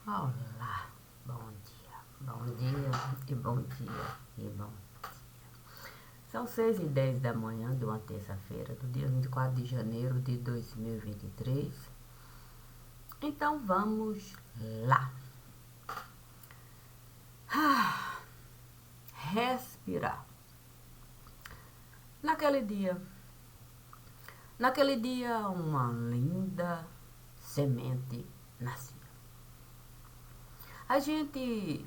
Olá, bom dia e bom dia e bom dia. São 6h10 da manhã de uma terça-feira, do dia 24 de janeiro de 2023. Então vamos lá. Respirar. Naquele dia uma linda semente nascia. A gente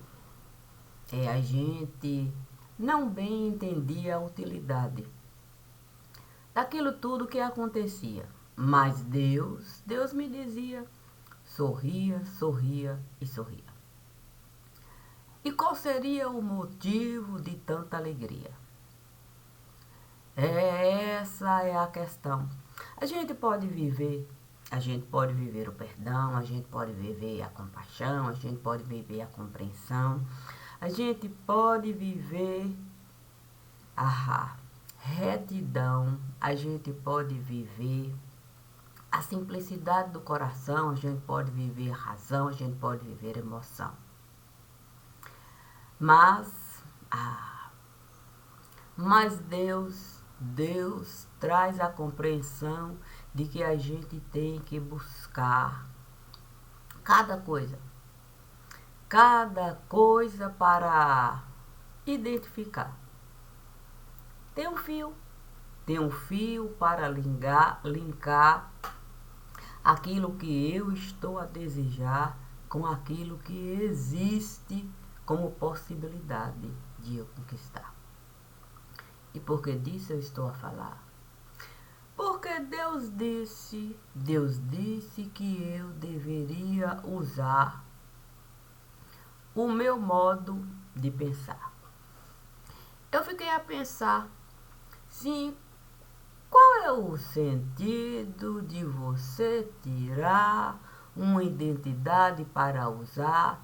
não bem entendia a utilidade daquilo tudo que acontecia. Mas Deus me dizia, sorria, sorria e sorria. E qual seria o motivo de tanta alegria? Essa é a questão. A gente pode viver o perdão, a gente pode viver a compaixão, a gente pode viver a compreensão, a gente pode viver a retidão, a gente pode viver a simplicidade do coração, a gente pode viver a razão, a gente pode viver a emoção. Mas Deus traz a compreensão de que a gente tem que buscar cada coisa para identificar. Tem um fio para linkar aquilo que eu estou a desejar com aquilo que existe como possibilidade de eu conquistar. E por que disso eu estou a falar? Porque Deus disse que eu deveria usar o meu modo de pensar. Eu fiquei a pensar, sim, qual é o sentido de você tirar uma identidade para usar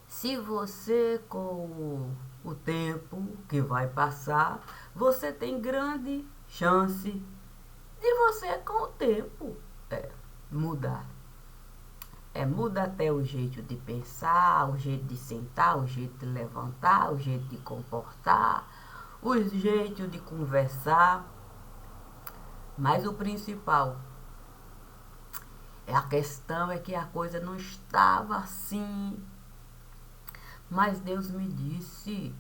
se você, com o tempo que vai passar, você tem grande chance de você, com o tempo, mudar. Muda até o jeito de pensar, o jeito de sentar, o jeito de levantar, o jeito de comportar, o jeito de conversar. Mas o principal a questão é que a coisa não estava assim. Mas Deus me disse,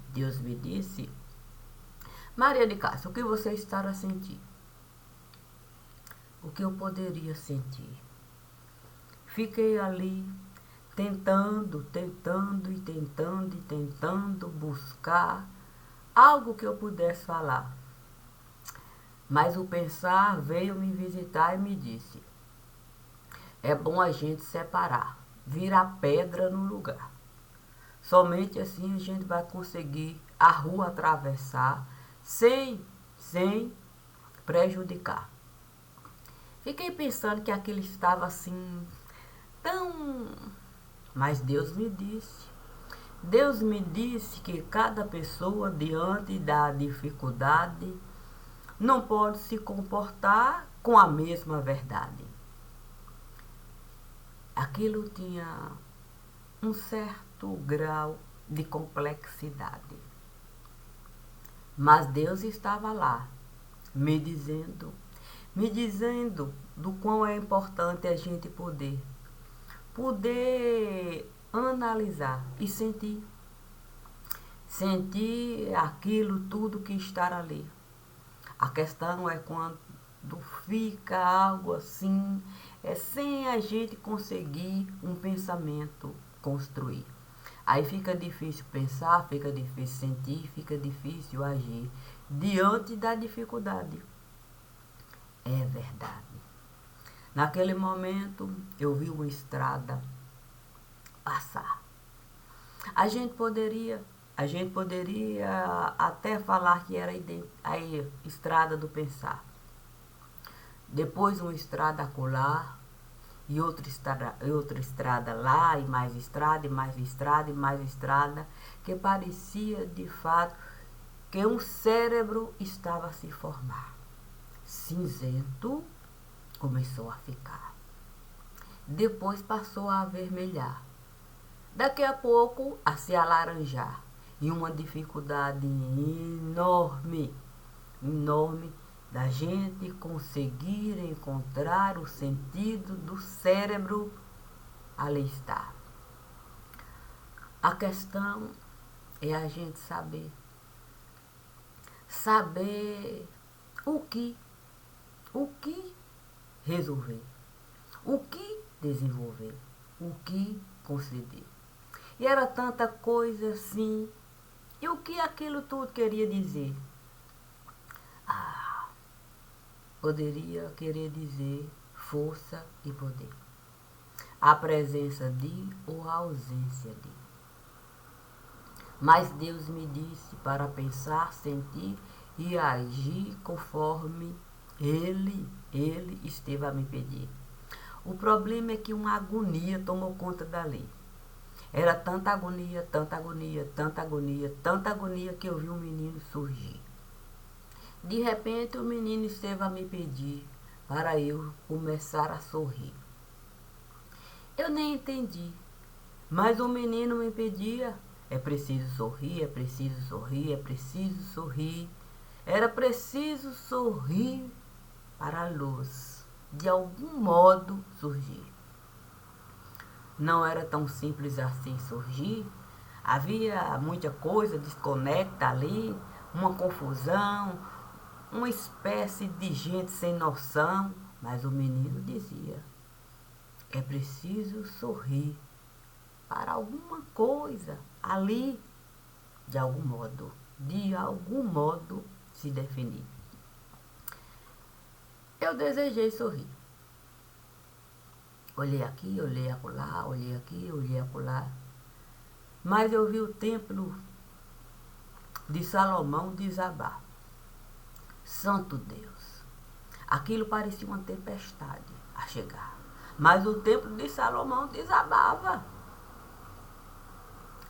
Maria de Cássia, o que você está a sentir? O que eu poderia sentir? Fiquei ali tentando buscar algo que eu pudesse falar. Mas o pensar veio me visitar e me disse, é bom a gente separar, virar pedra no lugar. Somente assim a gente vai conseguir a rua atravessar sem prejudicar. Fiquei pensando que aquilo estava assim tão... Mas Deus me disse que cada pessoa diante da dificuldade não pode se comportar com a mesma verdade. Aquilo tinha um certo grau de complexidade. Mas Deus estava lá, me dizendo do quão é importante a gente poder analisar e sentir aquilo tudo que está ali. A questão é quando fica algo assim, sem a gente conseguir um pensamento construir. Aí fica difícil pensar, fica difícil sentir, fica difícil agir diante da dificuldade. É verdade. Naquele momento eu vi uma estrada passar. A gente poderia até falar que era a estrada do pensar. Depois uma estrada acolá, e outra estrada lá, e mais estrada, e mais estrada, e mais estrada, que parecia de fato que um cérebro estava a se formar. Cinzento começou a ficar. Depois passou a avermelhar. Daqui a pouco, a se alaranjar. E uma dificuldade enorme, enorme, da gente conseguir encontrar o sentido do cérebro ali estar. A questão é a gente saber o que resolver, o que desenvolver, o que conceder. E era tanta coisa assim. E o que aquilo tudo queria dizer? Ah, poderia querer dizer força e poder. A presença de ou a ausência de. Mas Deus me disse para pensar, sentir e agir conforme Ele esteve a me pedir. O problema é que uma agonia tomou conta dali. Era tanta agonia, tanta agonia, tanta agonia, tanta agonia que eu vi um menino surgir. De repente o menino esteve a me pedir para eu começar a sorrir. Eu nem entendi, mas o menino me pedia, é preciso sorrir, é preciso sorrir, é preciso sorrir. Era preciso sorrir para a luz, de algum modo, surgir. Não era tão simples assim surgir. Havia muita coisa desconecta ali, uma confusão, uma espécie de gente sem noção. Mas o menino dizia, é preciso sorrir para alguma coisa ali, de algum modo se definir. Eu desejei sorrir. Olhei aqui, olhei acolá, olhei aqui, olhei acolá. Mas eu vi o templo de Salomão desabar. Santo Deus! Aquilo parecia uma tempestade a chegar. Mas o templo de Salomão desabava.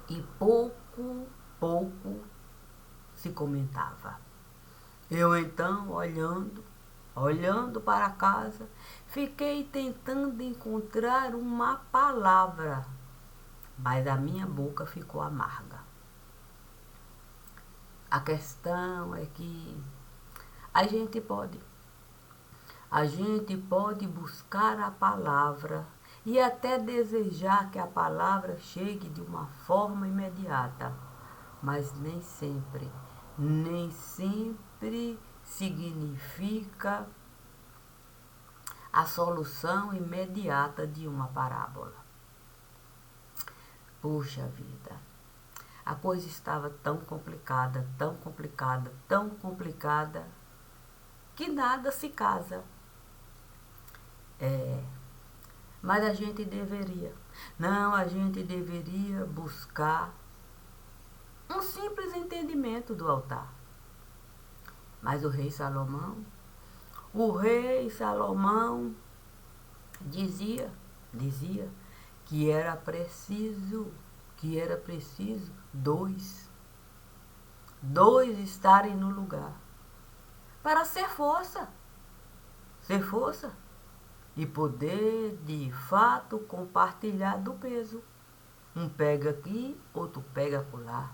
E pouco se comentava. Eu então, olhando para casa, fiquei tentando encontrar uma palavra, mas a minha boca ficou amarga. A questão é que a gente pode buscar a palavra e até desejar que a palavra chegue de uma forma imediata, mas nem sempre significa a solução imediata de uma parábola. Puxa vida, a coisa estava tão complicada, tão complicada, tão complicada, que nada se casa. Mas a gente deveria buscar um simples entendimento do altar. Mas o rei Salomão dizia que era preciso dois estarem no lugar para ser força e poder de fato compartilhar do peso. Um pega aqui, outro pega acolá.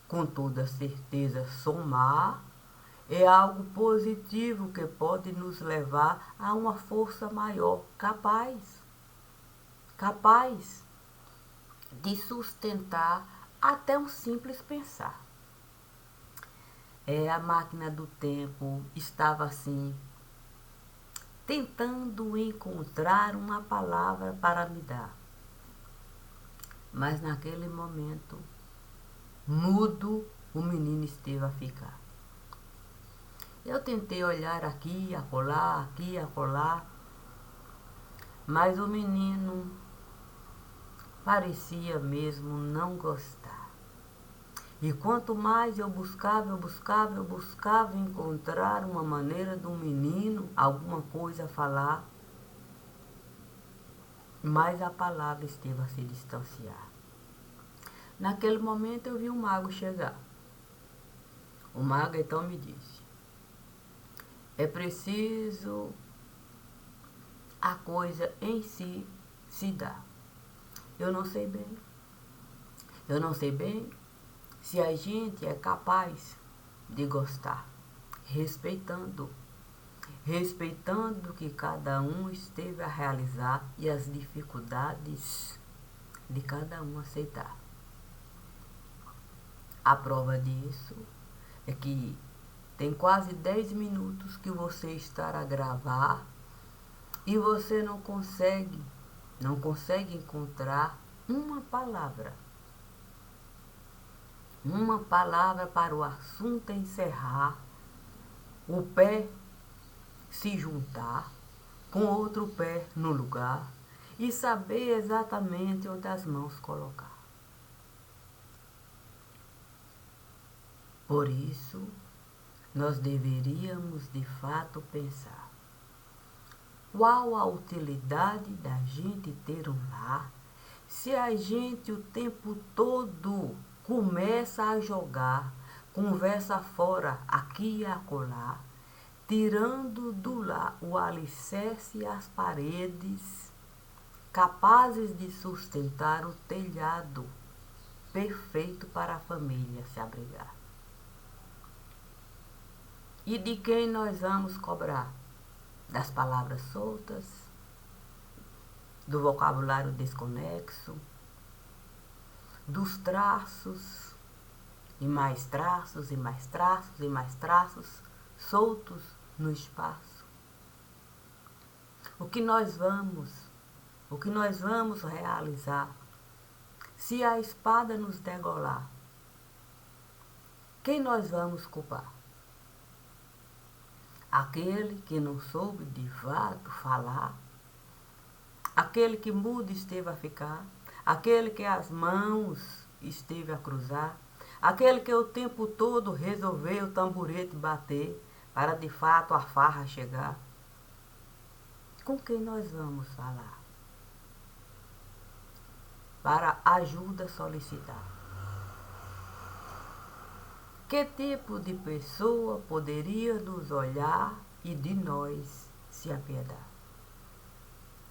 Com toda certeza, somar é algo positivo que pode nos levar a uma força maior, capaz de sustentar até um simples pensar. A máquina do tempo estava assim, tentando encontrar uma palavra para me dar. Mas naquele momento, mudo, o menino esteve a ficar. Eu tentei olhar aqui, acolá, mas o menino parecia mesmo não gostar. E quanto mais eu buscava encontrar uma maneira do menino, alguma coisa a falar, mais a palavra esteve a se distanciar. Naquele momento eu vi um mago chegar. O mago então me disse, é preciso a coisa em si se dar. Eu não sei bem. Eu não sei bem se a gente é capaz de gostar, respeitando, respeitando o que cada um esteve a realizar e as dificuldades de cada um aceitar. A prova disso é que tem quase 10 minutos que você está a gravar e você não consegue encontrar uma palavra para o assunto encerrar, o pé se juntar com outro pé no lugar e saber exatamente onde as mãos colocar. Por isso, nós deveríamos de fato pensar: qual a utilidade da gente ter um lar se a gente o tempo todo começa a jogar conversa fora aqui e acolá, tirando do lar o alicerce e as paredes capazes de sustentar o telhado perfeito para a família se abrigar? E de quem nós vamos cobrar? Das palavras soltas, do vocabulário desconexo, dos traços, e mais traços, e mais traços, e mais traços, soltos no espaço. O que nós vamos realizar se a espada nos degolar? Quem nós vamos culpar? Aquele que não soube de fato falar, aquele que mudo esteve a ficar, aquele que as mãos esteve a cruzar, aquele que o tempo todo resolveu o tamborete bater para de fato a farra chegar. Com quem nós vamos falar? Para ajuda solicitar. Que tipo de pessoa poderia nos olhar e de nós se apiedar?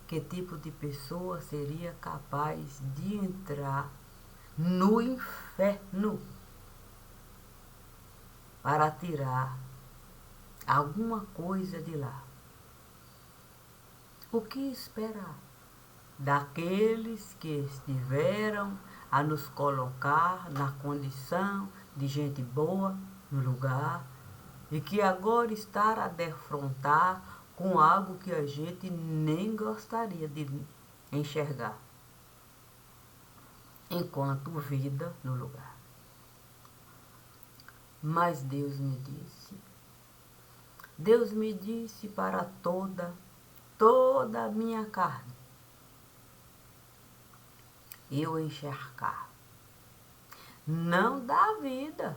Que tipo de pessoa seria capaz de entrar no inferno para tirar alguma coisa de lá? O que esperar daqueles que estiveram a nos colocar na condição de gente boa no lugar e que agora está a defrontar com algo que a gente nem gostaria de enxergar enquanto vida no lugar? Mas Deus me disse para toda a minha carne eu enxergar, não da vida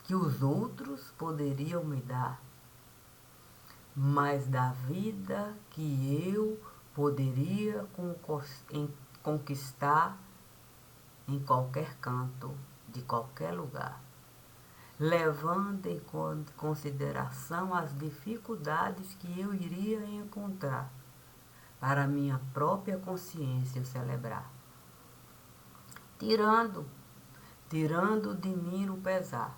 que os outros poderiam me dar, mas da vida que eu poderia conquistar em qualquer canto, de qualquer lugar, levando em consideração as dificuldades que eu iria encontrar para minha própria consciência celebrar, tirando de mim o pesar.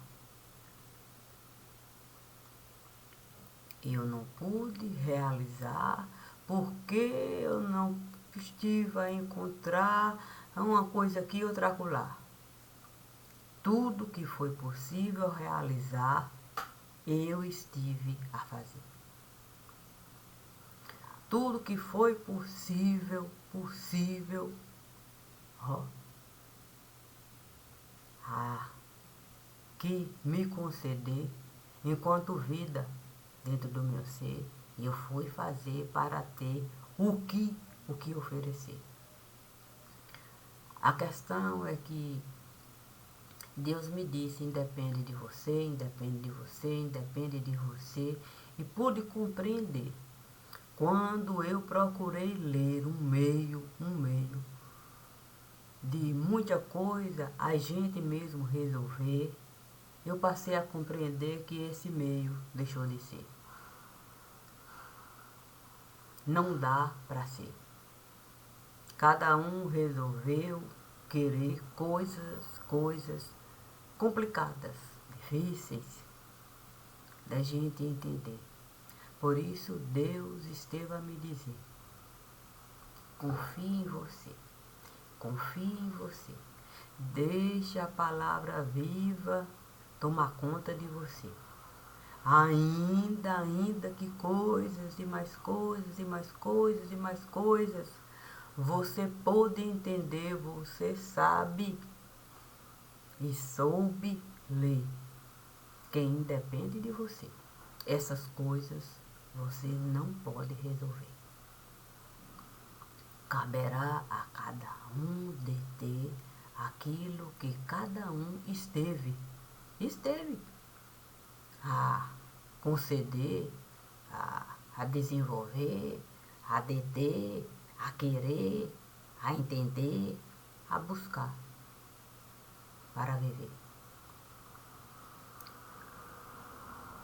Eu não pude realizar porque eu não estive a encontrar uma coisa aqui e outra acolá. Tudo que foi possível realizar, eu estive a fazer. Tudo que foi possível, que me conceder enquanto vida dentro do meu ser, eu fui fazer para ter o que oferecer. A questão é que Deus me disse: independe de você, independe de você, independe de você, e pude compreender quando eu procurei ler um meio de muita coisa a gente mesmo resolver. Eu passei a compreender que esse meio deixou de ser. Não dá para ser. Cada um resolveu querer coisas complicadas, difíceis da gente entender. Por isso Deus esteve a me dizer: confie em você, confie em você. Deixe a palavra viva tomar conta de você. Ainda que coisas e mais coisas e mais coisas e mais coisas você pôde entender, você sabe e soube ler. Quem independe de você. Essas coisas você não pode resolver. Caberá a cada um deter aquilo que cada um esteve a conceder, a desenvolver, a deter, a querer, a entender, a buscar para viver.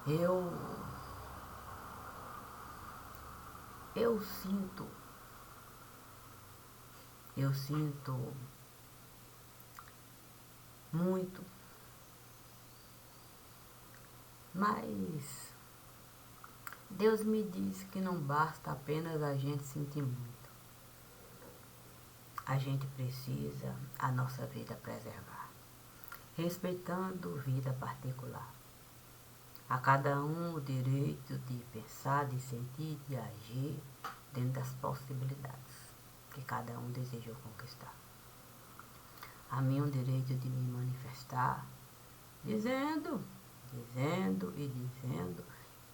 Eu sinto muito, mas Deus me diz que não basta apenas a gente sentir muito. A gente precisa a nossa vida preservar, respeitando vida particular. A cada um o direito de pensar, de sentir, de agir dentro das possibilidades que cada um desejou conquistar. A mim o direito de me manifestar, dizendo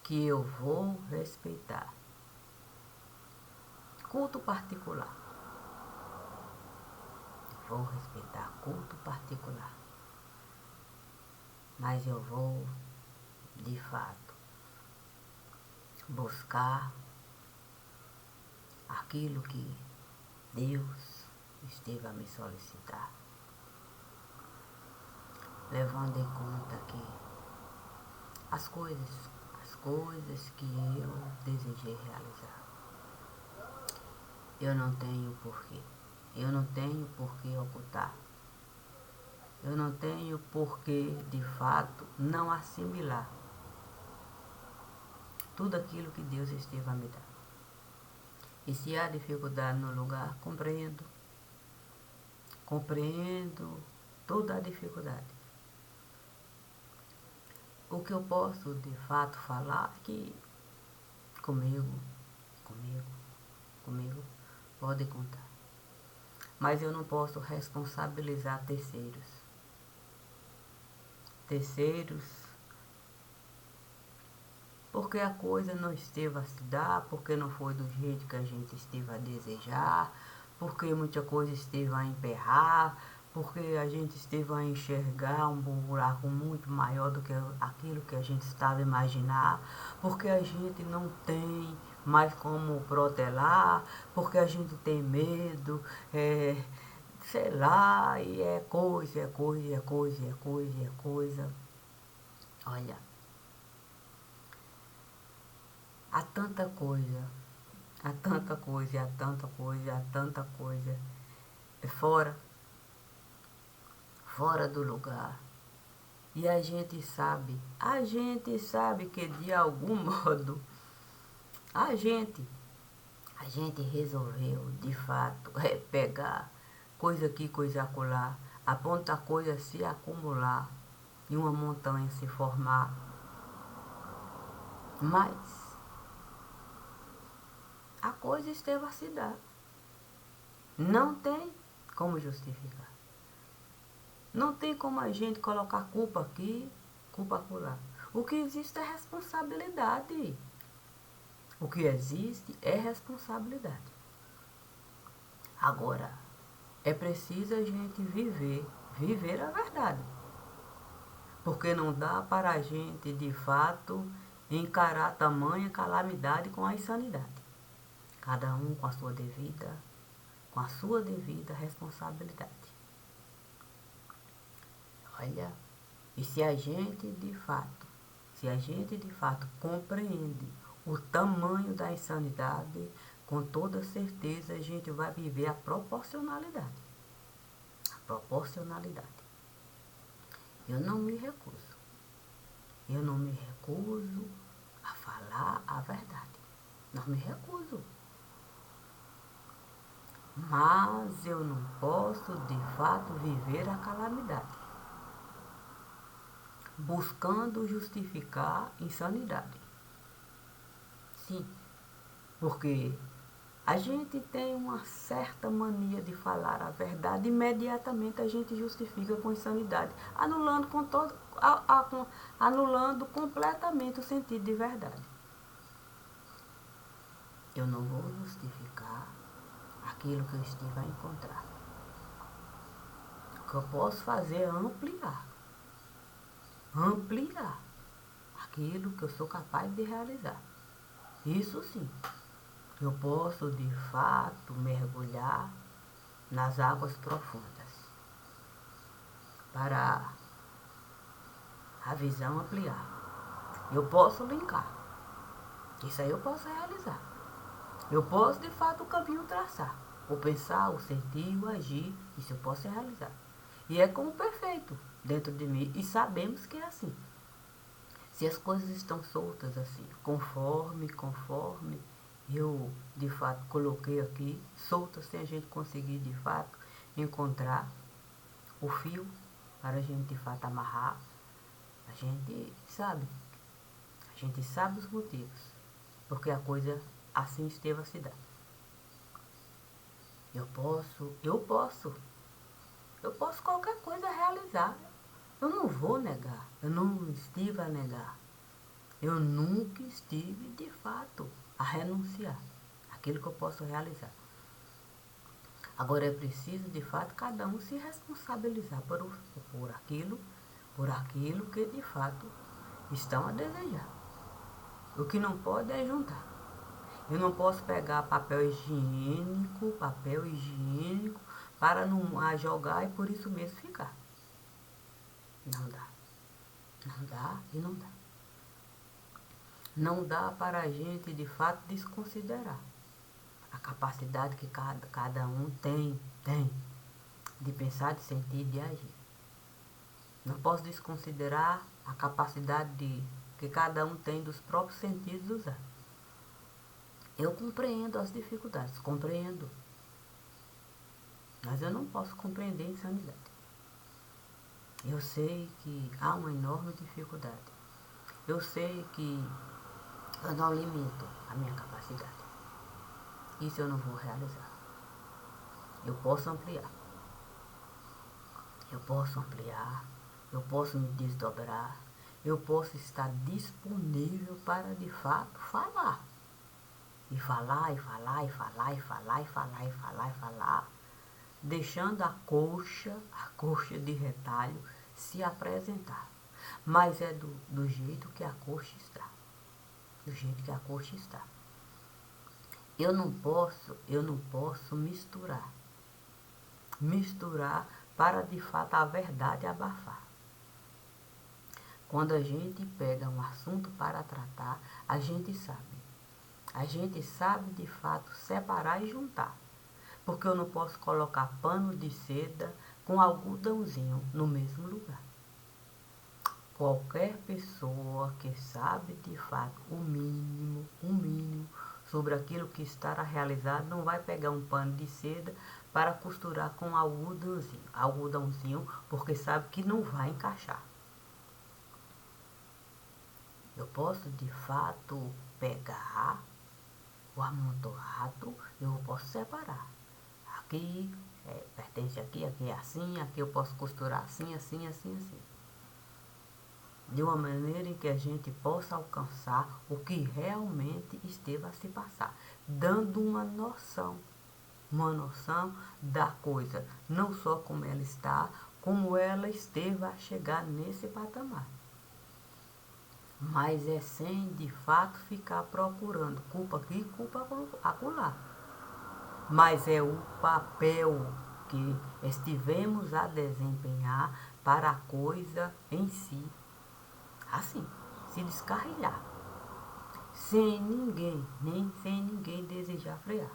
que eu vou respeitar. Culto particular. Vou respeitar culto particular. Mas eu vou, de fato, buscar aquilo que Deus esteve a me solicitar, levando em conta que as coisas que eu desejei realizar, eu não tenho porquê. Eu não tenho porquê ocultar. Eu não tenho porquê, de fato, não assimilar tudo aquilo que Deus esteve a me dar. E se há dificuldade no lugar, compreendo toda a dificuldade. O que eu posso, de fato, falar é que comigo, pode contar. Mas eu não posso responsabilizar terceiros, porque a coisa não esteve a se dar, porque não foi do jeito que a gente esteve a desejar, porque muita coisa esteve a emperrar, porque a gente esteve a enxergar um buraco muito maior do que aquilo que a gente estava a imaginar, porque a gente não tem mais como protelar, porque a gente tem medo, sei lá, e é coisa. Olha, há tanta coisa fora do lugar. E a gente sabe que de algum modo a gente resolveu de fato pegar coisa aqui, coisa acolá, a ponta coisa se acumular e uma montanha se formar. Mas a coisa esteve a se dar. Não tem como justificar. Não tem como a gente colocar culpa aqui, culpa acolá. O que existe é responsabilidade. O que existe é responsabilidade. Agora, é preciso a gente viver a verdade. Porque não dá para a gente, de fato, encarar tamanha calamidade com a insanidade. Cada um com a sua devida responsabilidade. Olha, e se a gente de fato compreende o tamanho da insanidade, com toda certeza a gente vai viver a proporcionalidade. A proporcionalidade. Eu não me recuso. Eu não me recuso a falar a verdade. Não me recuso. Mas eu não posso, de fato, viver a calamidade, buscando justificar insanidade. Sim, porque a gente tem uma certa mania de falar a verdade, imediatamente a gente justifica com insanidade, anulando, anulando completamente o sentido de verdade. Eu não vou justificar aquilo que eu estive a encontrar. O que eu posso fazer é ampliar aquilo que eu sou capaz de realizar. Isso sim, eu posso de fato mergulhar nas águas profundas para a visão ampliar. Eu posso linkar, isso aí eu posso realizar. Eu posso de fato o caminho traçar, o pensar, o sentir, o agir, isso eu posso realizar. E é como perfeito dentro de mim, e sabemos que é assim. Se as coisas estão soltas assim, conforme eu de fato coloquei aqui, soltas sem a gente conseguir de fato encontrar o fio para a gente de fato amarrar, a gente sabe os motivos, porque a coisa assim esteve a se dar. Eu posso qualquer coisa realizar. Eu não vou negar, eu não estive a negar. Eu nunca estive, de fato, a renunciar àquilo que eu posso realizar. Agora é preciso, de fato, cada um se responsabilizar por aquilo que, de fato, estão a desejar. O que não pode é juntar. Eu não posso pegar papel higiênico, para não jogar e por isso mesmo ficar. Não dá. Não dá e não dá. Não dá para a gente, de fato, desconsiderar a capacidade que cada um tem de pensar, de sentir e de agir. Não posso desconsiderar a capacidade que cada um tem dos próprios sentidos de usar. Eu compreendo as dificuldades, compreendo. Mas eu não posso compreender a insanidade. Eu sei que há uma enorme dificuldade. Eu sei que eu não limito a minha capacidade. Isso eu não vou realizar. Eu posso ampliar. Eu posso me desdobrar, eu posso estar disponível para de fato falar. E falar, deixando a coxa de retalho se apresentar. Mas é do jeito que a coxa está. Do jeito que a coxa está. Eu não posso misturar para de fato a verdade abafar. Quando a gente pega um assunto para tratar, a gente sabe de fato separar e juntar. Porque eu não posso colocar pano de seda com algodãozinho no mesmo lugar. Qualquer pessoa que sabe de fato o mínimo sobre aquilo que estará realizado não vai pegar um pano de seda para costurar com algodãozinho, porque sabe que não vai encaixar. Eu posso de fato pegar o amontoado, eu posso separar. Aqui pertence aqui é assim, aqui eu posso costurar assim. De uma maneira em que a gente possa alcançar o que realmente esteve a se passar, dando uma noção da coisa, não só como ela está, como ela esteve a chegar nesse patamar. Mas é sem, de fato, ficar procurando culpa aqui, culpa acolá. Mas é o papel que estivemos a desempenhar para a coisa em si. Assim, se descarrilhar. sem ninguém, nem sem ninguém desejar frear.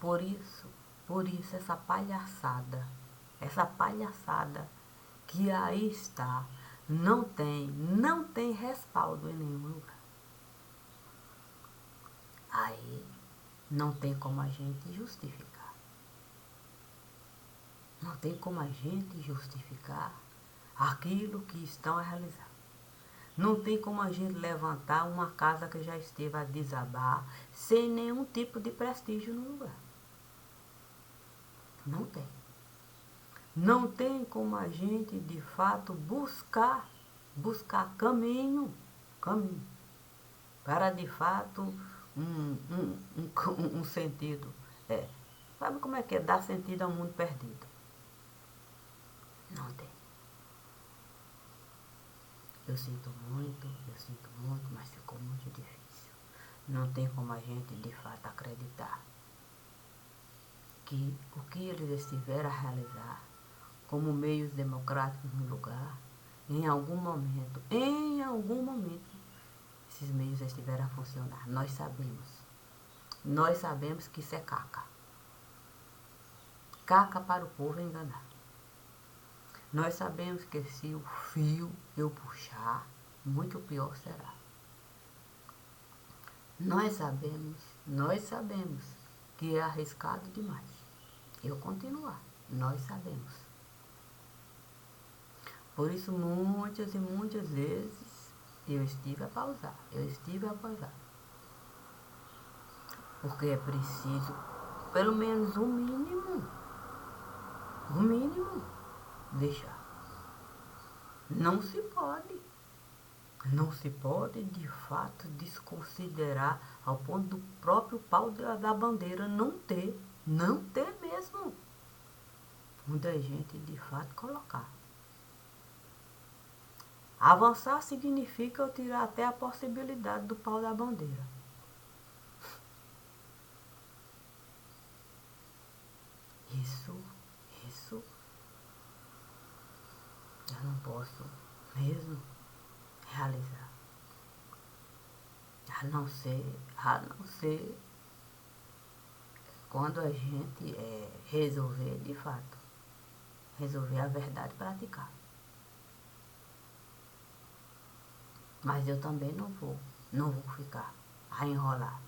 Por isso, essa palhaçada que aí está, não tem respaldo em nenhum lugar. Aí não tem como a gente justificar. Não tem como a gente justificar aquilo que estão a realizar. Não tem como a gente levantar uma casa que já esteve a desabar sem nenhum tipo de prestígio no lugar. Não tem. Não tem como a gente, de fato, buscar caminho, para, de fato, um sentido. Sabe como é que é dar sentido ao mundo perdido? Não tem. Eu sinto muito, mas ficou muito difícil. Não tem como a gente, de fato, acreditar que o que eles estiveram a realizar como meios democráticos no lugar, em algum momento, esses meios estiveram a funcionar. Nós sabemos que isso é caca. Caca para o povo enganar. Nós sabemos que se o fio eu puxar, muito pior será. Nós sabemos que é arriscado demais. Eu continuar, nós sabemos. Por isso, muitas e muitas vezes, eu estive a pausar. Porque é preciso, pelo menos o mínimo, deixar. Não se pode, de fato, desconsiderar ao ponto do próprio pau da bandeira não ter mesmo. Muita gente, de fato, colocar. Avançar significa eu tirar até a possibilidade do pau da bandeira. Isso eu não posso mesmo realizar. A não ser quando a gente resolver, de fato, resolver a verdade e praticar. Mas eu também não vou ficar a enrolar.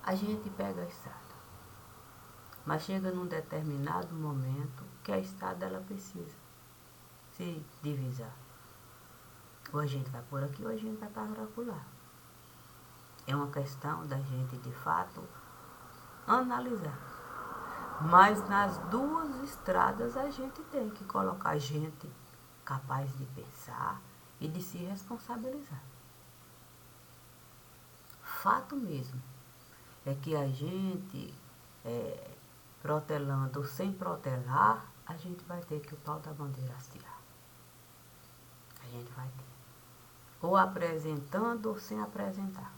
A gente pega a estrada, mas chega num determinado momento que a estrada ela precisa se divisar. Ou a gente vai por aqui ou a gente vai para lá. É uma questão da gente, de fato, analisar. Mas nas duas estradas a gente tem que colocar gente capaz de pensar e de se responsabilizar. Fato mesmo é que a gente, protelando ou sem protelar, a gente vai ter que o pau da bandeira hastear. A gente vai ter. Ou apresentando ou sem apresentar.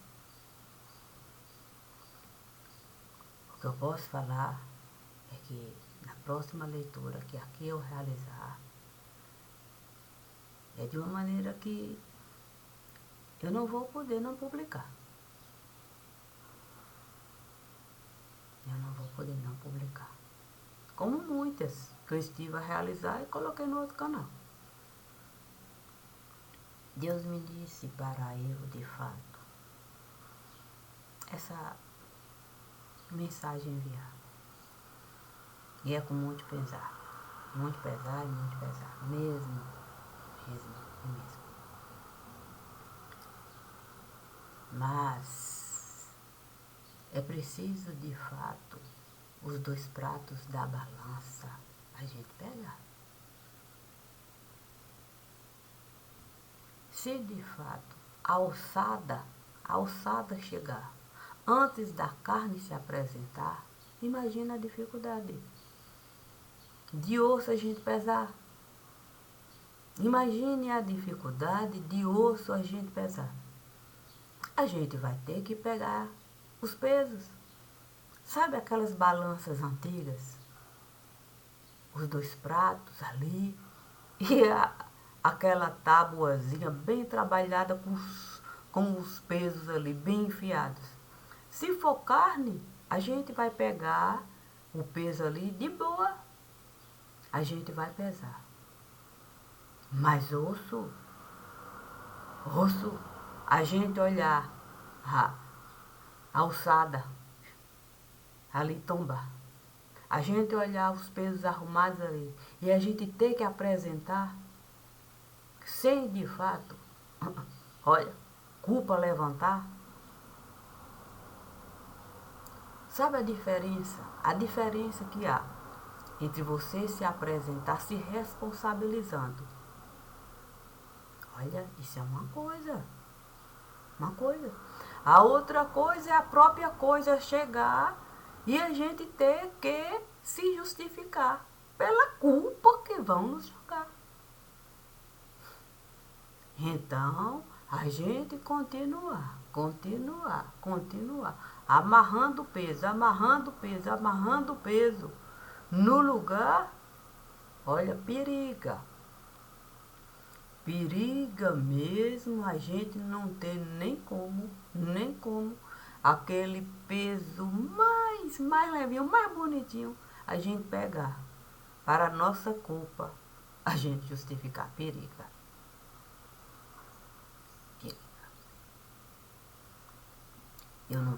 O que eu posso falar é que na próxima leitura que aqui eu realizar, é de uma maneira que eu não vou poder não publicar. Como muitas que eu estive a realizar e coloquei no outro canal. Deus me disse para eu, de fato, essa mensagem enviar. E é com muito pesar. Muito pesar. Mesmo. Mas é preciso, de fato, os dois pratos da balança a gente pegar. Se de fato a alçada chegar antes da carne se apresentar, imagina a dificuldade de osso a gente pesar. Imagine a dificuldade de osso a gente pesar. A gente vai ter que pegar os pesos. Sabe aquelas balanças antigas? Os dois pratos ali. E aquela tabuazinha bem trabalhada com os pesos ali bem enfiados. Se for carne, a gente vai pegar o peso ali de boa, a gente vai pesar. Mas osso, a gente olhar a alçada ali tombar. A gente olhar os pesos arrumados ali e a gente ter que apresentar sem de fato, olha, culpa levantar. Sabe a diferença? A diferença que há entre você se apresentar se responsabilizando. Olha, isso é uma coisa. Uma coisa. A outra coisa é a própria coisa chegar e a gente ter que se justificar pela culpa que vão nos jogar. Então, a gente continuar, amarrando o peso, amarrando o peso no lugar, olha, periga mesmo a gente não ter nem como aquele peso mais levinho, mais bonitinho, a gente pegar para a nossa culpa, a gente justificar. Periga. Eu não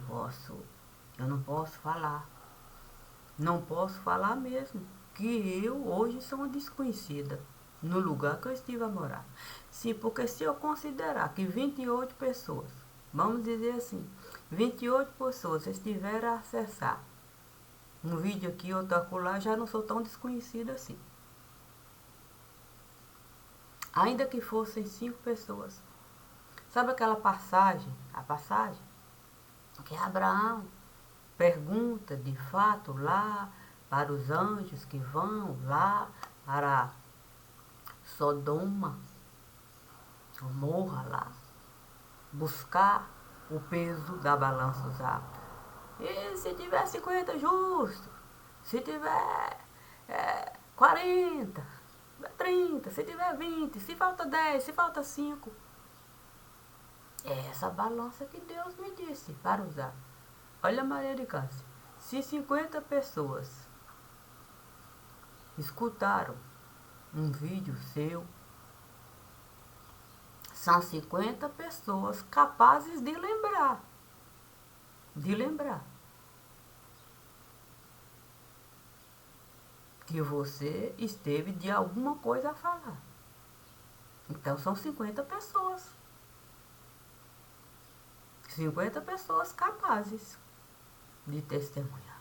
posso falar. Não posso falar mesmo que eu hoje sou uma desconhecida no lugar que eu estive a morar. Sim, porque se eu considerar que 28 pessoas, vamos dizer assim, 28 pessoas estiveram a acessar um vídeo aqui, outro acolá, já não sou tão desconhecida assim. Ainda que fossem 5 pessoas. Sabe aquela passagem, a passagem que Abraão pergunta de fato lá para os anjos que vão lá para Sodoma, Gomorra lá, buscar o peso da balança usada. E se tiver 50 justos, se tiver 40, 30, se tiver 20, se falta 10, se falta 5. É essa balança que Deus me disse para usar. Olha, Maria de Cássia, se 50 pessoas escutaram um vídeo seu, são 50 pessoas capazes de lembrar. Que você esteve de alguma coisa a falar. Então são 50 pessoas. 50 pessoas capazes de testemunhar.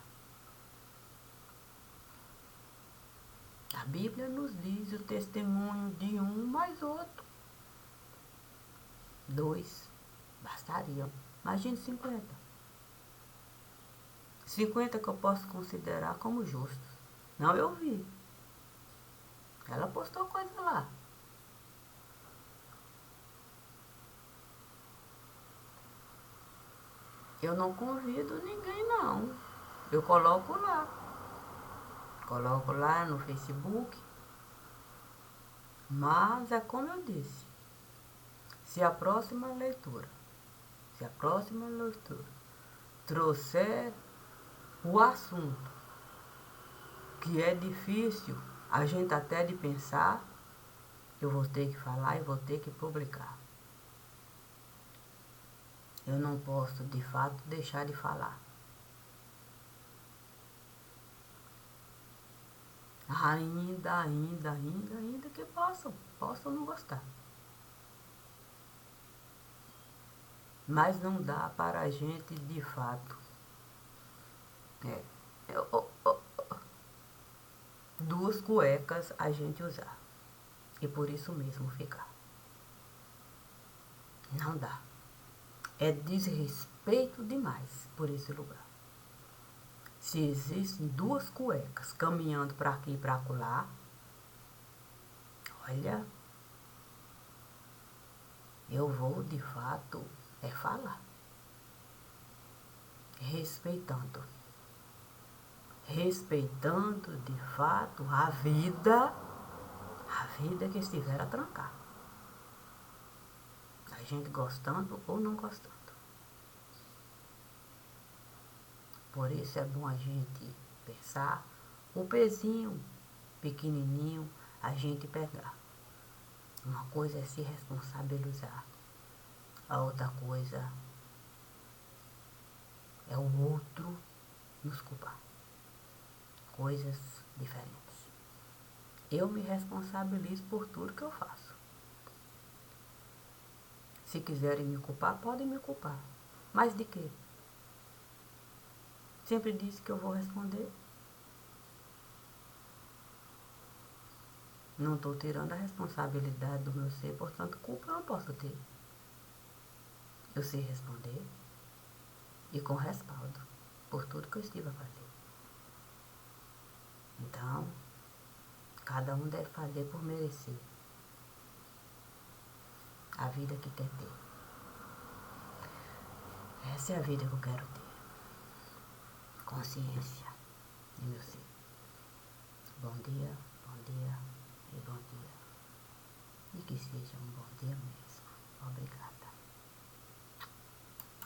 A Bíblia nos diz o testemunho de um mais outro. 2 bastariam. Imagine 50. 50 que eu posso considerar como justos. Não, eu vi. Ela postou coisa lá. Eu não convido ninguém, não. Eu coloco lá. Coloco lá no Facebook. Mas é como eu disse. Se a próxima leitura trouxer o assunto que é difícil a gente até de pensar, eu vou ter que falar e vou ter que publicar. Eu não posso, de fato, deixar de falar. Ainda que possam não gostar. Mas não dá para a gente, de fato, duas cuecas a gente usar. E por isso mesmo ficar. Não dá. É desrespeito demais por esse lugar. Se existem duas cuecas caminhando para aqui e para acolá, olha, eu vou de fato falar. Respeitando de fato a vida vida que estiver a trancar. A gente gostando ou não gostando. Por isso é bom a gente pensar o pezinho pequenininho a gente pegar. Uma coisa é se responsabilizar. A outra coisa é o outro nos culpar. Coisas diferentes. Eu me responsabilizo por tudo que eu faço. Se quiserem me culpar, podem me culpar. Mas de quê? Sempre disse que eu vou responder. Não estou tirando a responsabilidade do meu ser, portanto, culpa eu não posso ter. Eu sei responder e com respaldo por tudo que eu estive a fazer. Então, cada um deve fazer por merecer a vida que quer ter. Essa é a vida que eu quero ter. Consciência em meu ser. Bom dia e bom dia. E que seja um bom dia mesmo. Obrigada.